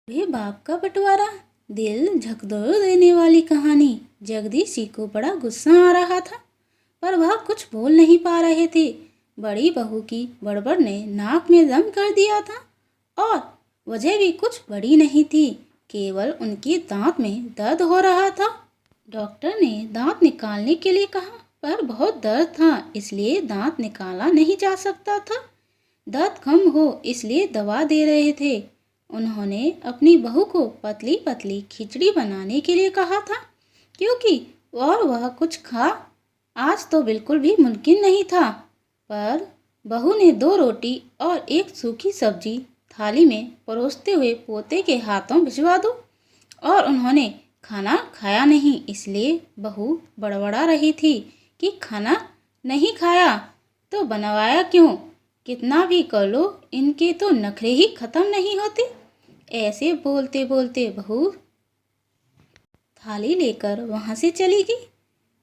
वे बाप का बंटवारा, दिल झकझोर देने वाली कहानी। जगदीश जी को बड़ा गुस्सा आ रहा था, पर वह कुछ बोल नहीं पा रहे थे। बड़ी बहू की बड़बड़ ने नाक में दम कर दिया था, और वजह भी कुछ बड़ी नहीं थी, केवल उनके दांत में दर्द हो रहा था। डॉक्टर ने दांत निकालने के लिए कहा, पर बहुत दर्द था, इसलिए दांत निकाला नहीं जा सकता था। दर्द कम हो इसलिए दवा दे रहे थे। उन्होंने अपनी बहू को पतली पतली खिचड़ी बनाने के लिए कहा था, क्योंकि और वह कुछ खा आज तो बिल्कुल भी मुमकिन नहीं था। पर बहू ने 2 रोटी और 1 सूखी सब्जी थाली में परोसते हुए पोते के हाथों भिजवा दो, और उन्होंने खाना खाया नहीं, इसलिए बहू बड़बड़ा रही थी कि खाना नहीं खाया तो बनवाया क्यों, कितना भी कर लो इनके तो नखरे ही खत्म नहीं होते। ऐसे बोलते बोलते बहू थाली लेकर वहां से चली गई।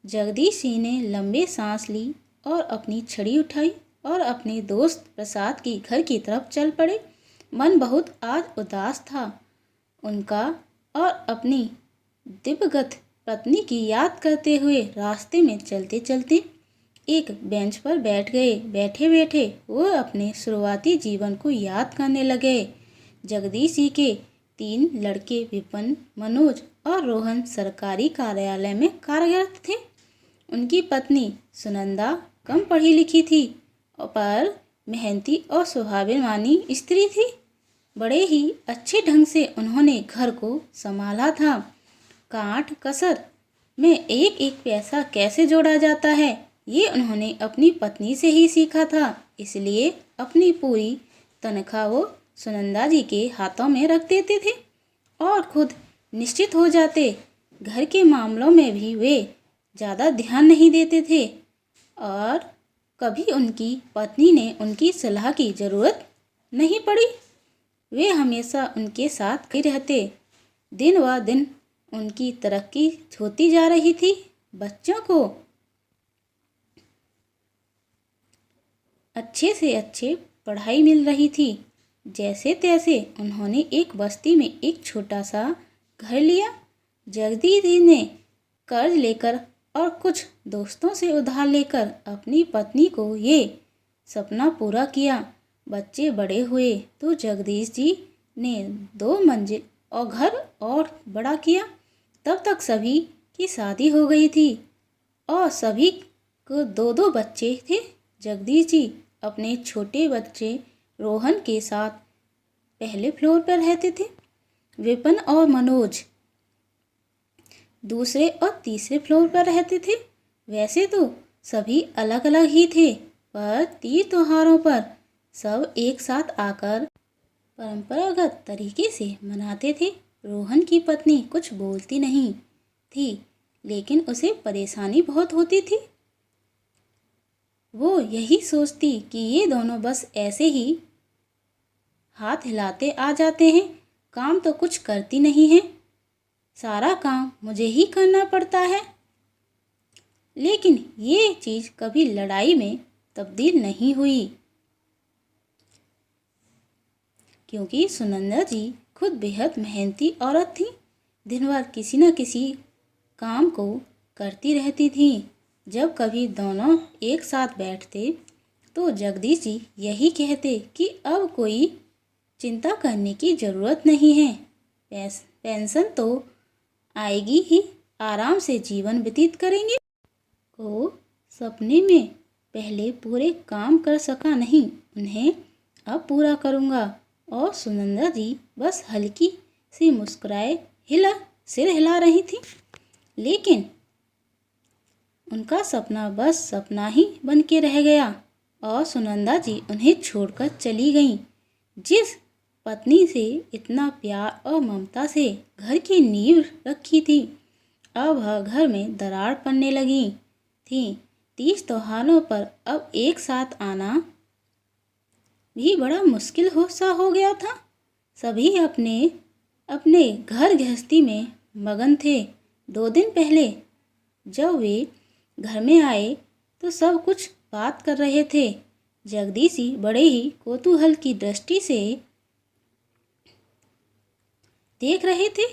जगदीश सिंह ने लंबे सांस ली और अपनी छड़ी उठाई और अपने दोस्त प्रसाद की घर की तरफ चल पड़े। मन बहुत आज उदास था उनका, और अपनी दिवंगत पत्नी की याद करते हुए रास्ते में चलते चलते एक बेंच पर बैठ गए। बैठे बैठे वो अपने शुरुआती जीवन को याद करने लगे। जगदीश जी के 3 लड़के विपिन, मनोज और रोहन सरकारी कार्यालय में कार्यरत थे। उनकी पत्नी सुनंदा कम पढ़ी लिखी थी, पर मेहनती और स्वाभिमानी स्त्री थी। बड़े ही अच्छे ढंग से उन्होंने घर को संभाला था। काट कसर में एक एक पैसा कैसे जोड़ा जाता है, ये उन्होंने अपनी पत्नी से ही सीखा था। इसलिए अपनी पूरी तनख्वाह वो सुनंदा जी के हाथों में रख देते थे और खुद निश्चित हो जाते। घर के मामलों में भी वे ज़्यादा ध्यान नहीं देते थे, और कभी उनकी पत्नी ने उनकी सलाह की ज़रूरत नहीं पड़ी। वे हमेशा उनके साथ ही रहते। दिन व दिन उनकी तरक्की होती जा रही थी। बच्चों को अच्छे से अच्छे पढ़ाई मिल रही थी। जैसे तैसे उन्होंने एक बस्ती में एक छोटा सा घर लिया। जगदीश जी ने कर्ज लेकर और कुछ दोस्तों से उधार लेकर अपनी पत्नी को ये सपना पूरा किया। बच्चे बड़े हुए तो जगदीश जी ने 2 मंजिल और घर और बड़ा किया। तब तक सभी की शादी हो गई थी और सभी को 2-2 बच्चे थे। जगदीश जी अपने छोटे बच्चे रोहन के साथ पहले फ्लोर पर रहते थे। विपिन और मनोज दूसरे और तीसरे फ्लोर पर रहते थे। वैसे तो सभी अलग अलग ही थे, पर तीज त्योहारों पर सब एक साथ आकर परंपरागत तरीके से मनाते थे। रोहन की पत्नी कुछ बोलती नहीं थी, लेकिन उसे परेशानी बहुत होती थी। वो यही सोचती कि ये दोनों बस ऐसे ही हाथ हिलाते आ जाते हैं, काम तो कुछ करती नहीं है, सारा काम मुझे ही करना पड़ता है। लेकिन ये चीज़ कभी लड़ाई में तब्दील नहीं हुई, क्योंकि सुनंदा जी खुद बेहद मेहनती औरत थी। दिन भर किसी न किसी काम को करती रहती थी। जब कभी दोनों एक साथ बैठते तो जगदीश जी यही कहते कि अब कोई चिंता करने की ज़रूरत नहीं है, पेंशन तो आएगी ही, आराम से जीवन व्यतीत करेंगे। को सपने में पहले पूरे काम कर सका नहीं, उन्हें अब पूरा करूँगा। और सुनंदा जी बस हल्की सी मुस्कुराए सिर हिला रही थी, लेकिन उनका सपना बस सपना ही बन के रह गया और सुनंदा जी उन्हें छोड़कर चली गईं। जिस पत्नी से इतना प्यार और ममता से घर की नींव रखी थी, अब वह घर में दरार पड़ने लगी थी। तीज त्योहारों पर अब एक साथ आना भी बड़ा मुश्किल हो गया था। सभी अपने अपने घर गृहस्थी में मगन थे। 2 दिन पहले जब वे घर में आए तो सब कुछ बात कर रहे थे। जगदीश जी बड़े ही कौतूहल की दृष्टि से देख रहे थे।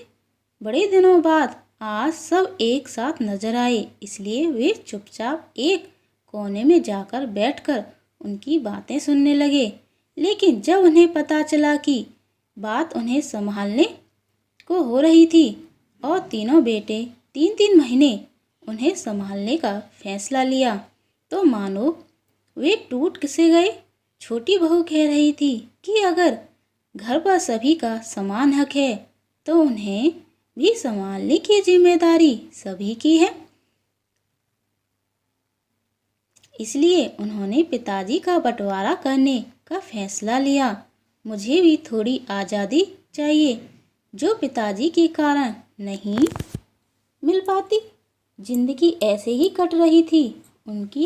बड़े दिनों बाद आज सब एक साथ नजर आए, इसलिए वे चुपचाप एक कोने में जाकर बैठकर उनकी बातें सुनने लगे। लेकिन जब उन्हें पता चला कि बात उन्हें संभालने को हो रही थी और तीनों बेटे 3-3 महीने उन्हें संभालने का फैसला लिया, तो मानो वे टूट से गए। छोटी बहू कह रही थी कि अगर घर पर सभी का समान हक है तो उन्हें भी संभालने की जिम्मेदारी सभी की है। इसलिए उन्होंने पिताजी का बंटवारा करने का फैसला लिया। मुझे भी थोड़ी आज़ादी चाहिए जो पिताजी के कारण नहीं मिल पाती। जिंदगी ऐसे ही कट रही थी उनकी,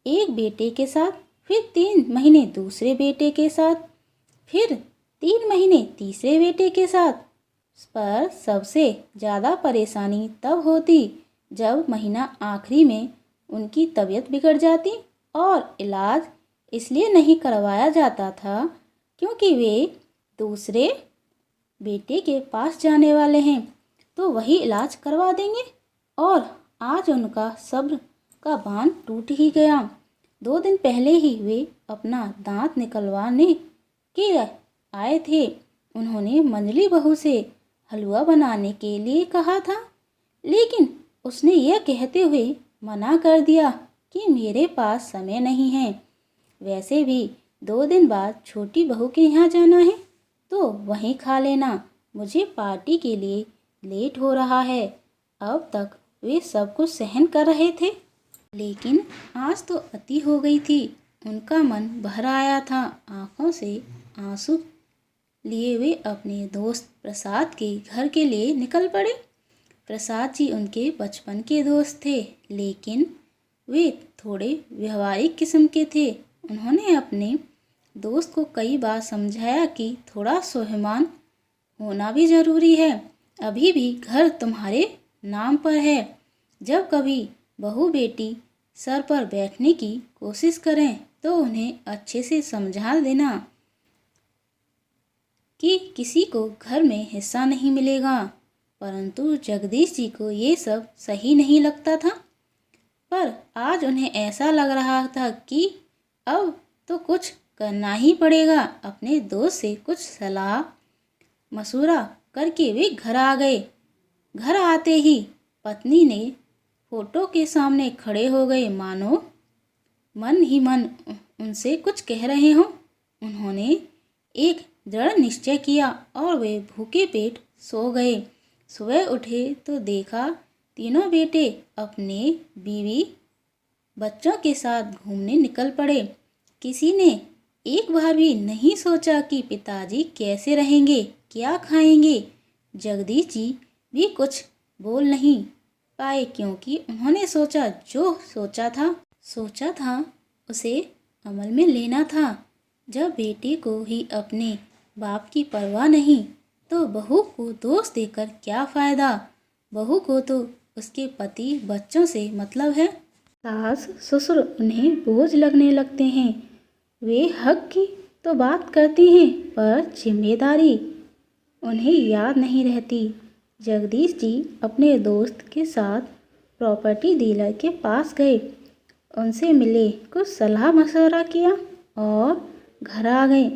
एक बेटे के साथ, फिर 3 महीने दूसरे बेटे के साथ, फिर 3 महीने तीसरे बेटे के साथ। पर सबसे ज़्यादा परेशानी तब होती जब महीना आखिरी में उनकी तबीयत बिगड़ जाती और इलाज इसलिए नहीं करवाया जाता था क्योंकि वे दूसरे बेटे के पास जाने वाले हैं तो वही इलाज करवा देंगे। और आज उनका सब्र का बांध टूट ही गया। 2 दिन पहले ही वे अपना दांत निकलवाने के आए थे। उन्होंने मंझली बहू से हलवा बनाने के लिए कहा था, लेकिन उसने यह कहते हुए मना कर दिया कि मेरे पास समय नहीं है। वैसे भी 2 दिन बाद छोटी बहू के यहाँ जाना है तो वहीं खा लेना। मुझे पार्टी के लिए लेट हो रहा है। अब तक वे सब कुछ सहन कर रहे थे, लेकिन आज तो अति हो गई थी। उनका मन भर आया था। आंखों से आंसू लिए वे अपने दोस्त प्रसाद के घर के लिए निकल पड़े। प्रसाद जी उनके बचपन के दोस्त थे, लेकिन वे थोड़े व्यवहारिक किस्म के थे। उन्होंने अपने दोस्त को कई बार समझाया कि थोड़ा स्वाभिमान होना भी ज़रूरी है। अभी भी घर तुम्हारे नाम पर है। जब कभी बहू बेटी सर पर बैठने की कोशिश करें तो उन्हें अच्छे से समझा देना कि किसी को घर में हिस्सा नहीं मिलेगा। परंतु जगदीश जी को ये सब सही नहीं लगता था। पर आज उन्हें ऐसा लग रहा था कि अब तो कुछ करना ही पड़ेगा। अपने दोस्त से कुछ सलाह मशवरा करके वे घर आ गए। घर आते ही पत्नी ने फोटो के सामने खड़े हो गए, मानो मन ही मन उनसे कुछ कह रहे हों। उन्होंने एक दृढ़ निश्चय किया और वे भूखे पेट सो गए। सुबह उठे तो देखा तीनों बेटे अपने बीवी बच्चों के साथ घूमने निकल पड़े। किसी ने एक बार भी नहीं सोचा कि पिताजी कैसे रहेंगे, क्या खाएंगे। जगदीश जी भी कुछ बोल नहीं पाए क्योंकि उन्होंने जो सोचा था उसे अमल में लेना था। जब बेटे को ही अपने बाप की परवाह नहीं तो बहू को दोष देकर क्या फ़ायदा। बहू को तो उसके पति बच्चों से मतलब है। सास ससुर उन्हें बोझ लगने लगते हैं। वे हक की तो बात करती हैं पर जिम्मेदारी उन्हें याद नहीं रहती। जगदीश जी अपने दोस्त के साथ प्रॉपर्टी डीलर के पास गए, उनसे मिले, कुछ सलाह मशवरा किया और घर आ गए।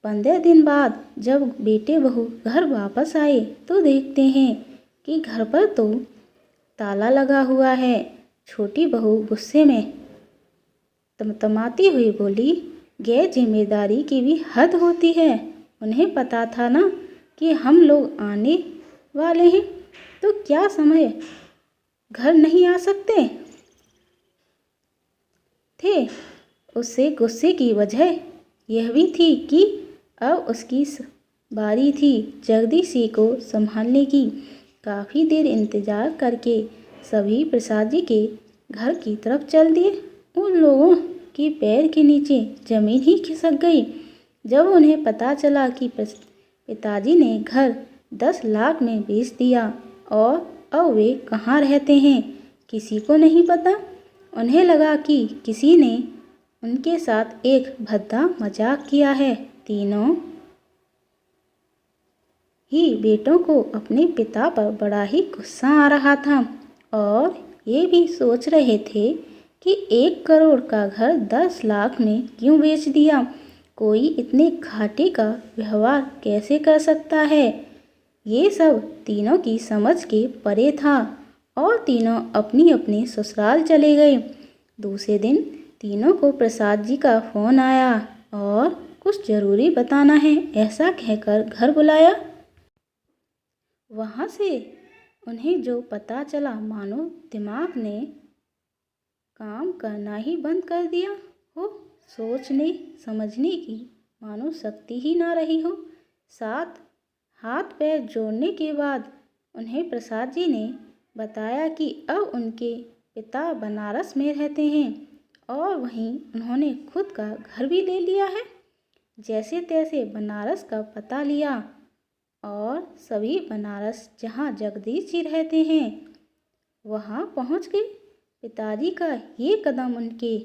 15 दिन बाद जब बेटे बहू घर वापस आए तो देखते हैं कि घर पर तो ताला लगा हुआ है। छोटी बहू गुस्से में तमतमाती हुई बोली, गैर जिम्मेदारी की भी हद होती है। उन्हें पता था ना कि हम लोग आने वाले हैं, तो क्या समय घर नहीं आ सकते थे। उससे गुस्से की वजह यह भी थी कि अब उसकी बारी थी जगदीश जी को संभालने की। काफ़ी देर इंतज़ार करके सभी प्रसाद जी के घर की तरफ चल दिए। उन लोगों के पैर के नीचे जमीन ही खिसक गई जब उन्हें पता चला कि पिताजी ने घर 10 लाख में बेच दिया और अब वे कहाँ रहते हैं किसी को नहीं पता। उन्हें लगा कि किसी ने उनके साथ एक भद्दा मजाक किया है। तीनों ही बेटों को अपने पिता पर बड़ा ही गुस्सा आ रहा था और ये भी सोच रहे थे कि 1 करोड़ का घर 10 लाख में क्यों बेच दिया। कोई इतने घाटे का व्यवहार कैसे कर सकता है। ये सब तीनों की समझ के परे था और तीनों अपनी अपनी ससुराल चले गए। दूसरे दिन तीनों को प्रसाद जी का फोन आया और कुछ जरूरी बताना है ऐसा कहकर घर बुलाया। वहाँ से उन्हें जो पता चला मानो दिमाग ने काम करना ही बंद कर दिया हो। सोचने समझने की मानो शक्ति ही ना रही हो। साथ हाथ पैर जोड़ने के बाद उन्हें प्रसाद जी ने बताया कि अब उनके पिता बनारस में रहते हैं और वहीं उन्होंने खुद का घर भी ले लिया है। जैसे तैसे बनारस का पता लिया और सभी बनारस जहाँ जगदीश जी रहते हैं वहाँ पहुँच गए। पिताजी का ये कदम उनके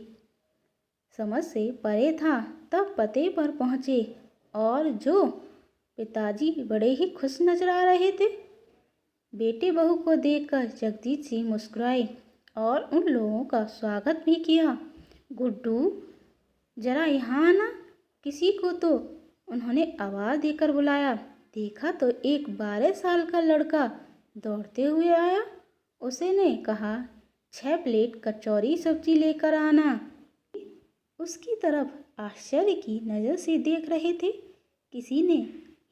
समझ से परे था। तब पते पर पहुँचे और जो पिताजी बड़े ही खुश नजर आ रहे थे। बेटे बहू को देखकर जगदीश जी मुस्कुराए और उन लोगों का स्वागत भी किया। गुड्डू जरा यहाँ आना। किसी को तो उन्होंने आवाज़ देकर बुलाया। देखा तो एक 12 साल का लड़का दौड़ते हुए आया। उसने कहा 6 प्लेट कचौरी सब्जी लेकर आना। उसकी तरफ आश्चर्य की नज़र से देख रहे थे। किसी ने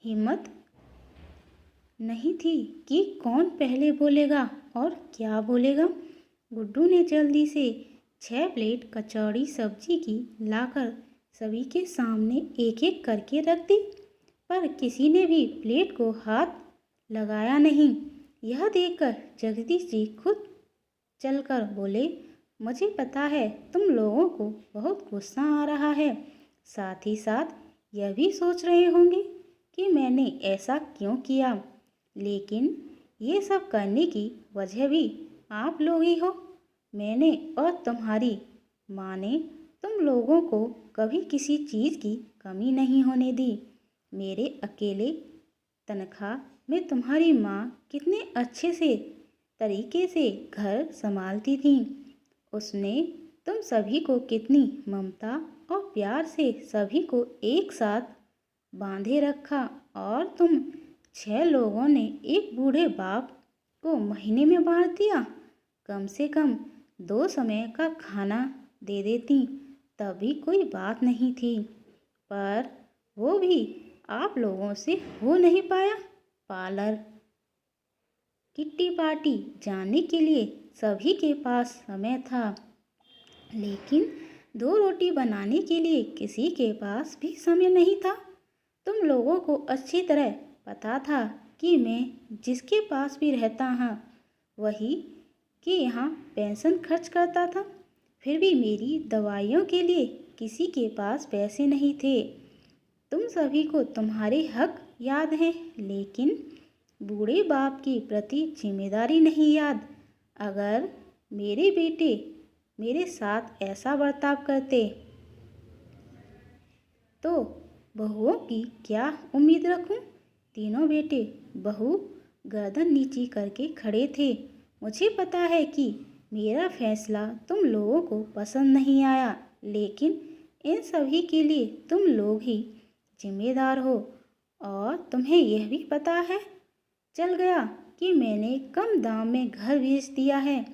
हिम्मत नहीं थी कि कौन पहले बोलेगा और क्या बोलेगा। गुड्डू ने जल्दी से 6 प्लेट कचौड़ी सब्जी की लाकर सभी के सामने एक एक करके रख दी, पर किसी ने भी प्लेट को हाथ लगाया नहीं। यह देखकर जगदीश जी खुद चलकर बोले, मुझे पता है तुम लोगों को बहुत गुस्सा आ रहा है, साथ ही साथ यह भी सोच रहे होंगे कि मैंने ऐसा क्यों किया, लेकिन ये सब करने की वजह भी आप लोग ही हो। मैंने और तुम्हारी माँ ने तुम लोगों को कभी किसी चीज़ की कमी नहीं होने दी। मेरे अकेले तनख्वाह में तुम्हारी माँ कितने अच्छे से तरीके से घर संभालती थी। उसने तुम सभी को कितनी ममता और प्यार से सभी को एक साथ बांधे रखा और तुम 6 लोगों ने एक बूढ़े बाप को महीने में बांट दिया। कम से कम 2 समय का खाना दे देती तब भी कोई बात नहीं थी, पर वो भी आप लोगों से हो नहीं पाया। पार्लर किट्टी पार्टी जाने के लिए सभी के पास समय था, लेकिन 2 रोटी बनाने के लिए किसी के पास भी समय नहीं था। तुम लोगों को अच्छी तरह पता था कि मैं जिसके पास भी रहता हाँ वही कि यहाँ पेंशन खर्च करता था, फिर भी मेरी दवाइयों के लिए किसी के पास पैसे नहीं थे। तुम सभी को तुम्हारे हक याद हैं, लेकिन बूढ़े बाप के प्रति जिम्मेदारी नहीं याद। अगर मेरे बेटे मेरे साथ ऐसा बर्ताव करते तो बहुओं की क्या उम्मीद रखूं? तीनों बेटे बहू गर्दन नीची करके खड़े थे। मुझे पता है कि मेरा फैसला तुम लोगों को पसंद नहीं आया, लेकिन इन सभी के लिए तुम लोग ही जिम्मेदार हो और तुम्हें यह भी पता है चल गया कि मैंने कम दाम में घर बेच दिया है।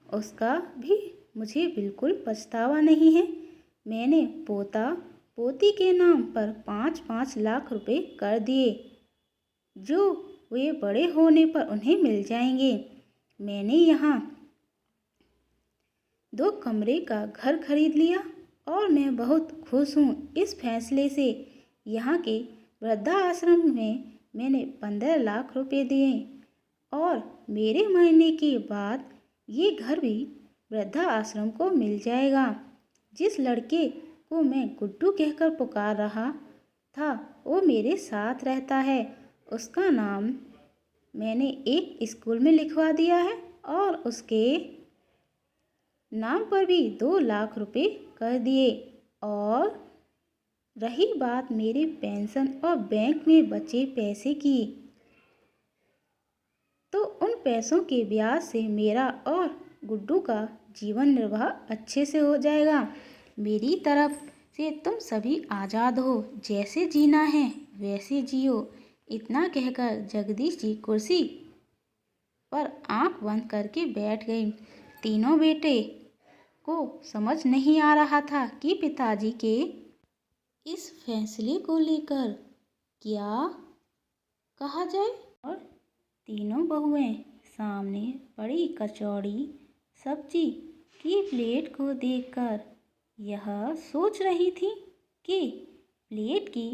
उसका भी मुझे बिल्कुल पछतावा नहीं है। मैंने पोता पोती के नाम पर 5-5 लाख रुपए कर दिए, जो वे बड़े होने पर उन्हें मिल जाएंगे। मैंने यहाँ 2 कमरे का घर खरीद लिया और मैं बहुत खुश हूँ इस फैसले से। यहाँ के वृद्धा आश्रम में मैंने 15 लाख रुपए दिए और मेरे मरने के बाद ये घर भी वृद्धा आश्रम को मिल जाएगा। जिस लड़के को मैं गुड्डू कहकर पुकार रहा था वो मेरे साथ रहता है। उसका नाम मैंने एक स्कूल में लिखवा दिया है और उसके नाम पर भी 2 लाख रुपए कर दिए। और रही बात मेरे पेंशन और बैंक में बचे पैसे की, पैसों के ब्याज से मेरा और गुड्डू का जीवन निर्वाह अच्छे से हो जाएगा। मेरी तरफ से तुम सभी आज़ाद हो, जैसे जीना है वैसे जियो। इतना कहकर जगदीश जी कुर्सी पर आंख बंद करके बैठ गई। तीनों बेटे को समझ नहीं आ रहा था कि पिताजी के इस फैसले को लेकर क्या कहा जाए। और तीनों बहुएं सामने पड़ी कचौड़ी सब्जी की प्लेट को देखकर यह सोच रही थी कि प्लेट की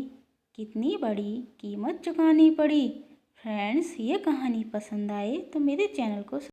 कितनी बड़ी कीमत चुकानी पड़ी। फ्रेंड्स, ये कहानी पसंद आए तो मेरे चैनल को